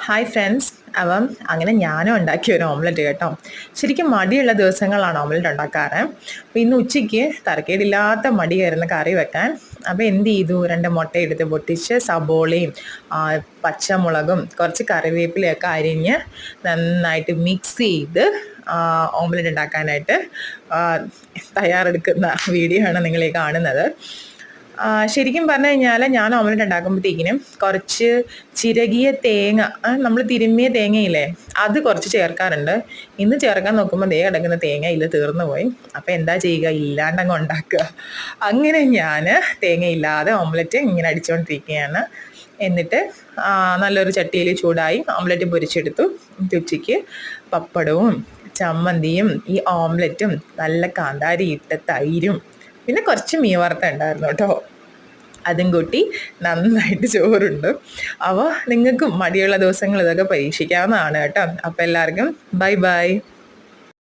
Hi friends. അപ്പം അങ്ങനെ ഞാനും ഉണ്ടാക്കിയ ഒരു ഓംലെറ്റ് കേട്ടോ. ശരിക്കും മടിയുള്ള ദിവസങ്ങളാണ് ഓംലെറ്റ് ഉണ്ടാക്കാറ്. അപ്പോൾ ഇന്ന് ഉച്ചയ്ക്ക് തരക്കേടില്ലാത്ത മടിയായിരുന്നു കറി വെക്കാൻ. അപ്പോൾ എന്ത് ചെയ്തു, 2 മുട്ട എടുത്ത് പൊട്ടിച്ച് സബോളയും പച്ചമുളകും കുറച്ച് കറിവേപ്പിലയൊക്കെ അരിഞ്ഞ് നന്നായിട്ട് മിക്സ് ചെയ്ത് ഓംലെറ്റ് ഉണ്ടാക്കാനായിട്ട് തയ്യാറെടുക്കുന്ന വീഡിയോ ആണ് നിങ്ങളീ കാണുന്നത്. ശരിക്കും പറഞ്ഞു കഴിഞ്ഞാൽ ഞാൻ ഓംലെറ്റ് ഉണ്ടാക്കുമ്പോഴത്തേക്കിനും കുറച്ച് ചിരകിയ തേങ്ങ, നമ്മൾ തിരുമ്മിയ തേങ്ങയില്ലേ, അത് കുറച്ച് ചേർക്കാറുണ്ട്. ഇന്ന് ചേർക്കാൻ നോക്കുമ്പോൾ കിടക്കുന്ന തേങ്ങ ഇല്ല, തീർന്നു പോയി. അപ്പോൾ എന്താ ചെയ്യുക, ഇല്ലാണ്ടങ്ങ് ഉണ്ടാക്കുക. അങ്ങനെ ഞാൻ തേങ്ങയില്ലാതെ ഓംലെറ്റ് ഇങ്ങനെ അടിച്ചുകൊണ്ടിരിക്കുകയാണ്. എന്നിട്ട് നല്ലൊരു ചട്ടിയിൽ ചൂടായി ഓംലെറ്റ് പൊരിച്ചെടുത്തു. ഉച്ചയ്ക്ക് പപ്പടവും ചമ്മന്തിയും ഈ ഓംലെറ്റും നല്ല കാന്താരി ഇട്ട തൈരും പിന്നെ കുറച്ച് മീൻ വറുത്ത ഉണ്ടായിരുന്നു കേട്ടോ, അതും കൂട്ടി നന്നായിട്ട് ചോറുണ്ട്. അപ്പോൾ നിങ്ങൾക്കും മടിയുള്ള ദിവസങ്ങൾ ഇതൊക്കെ പരീക്ഷിക്കാവുന്നതാണ് കേട്ടോ. അപ്പോൾ എല്ലാവർക്കും ബൈ ബൈ.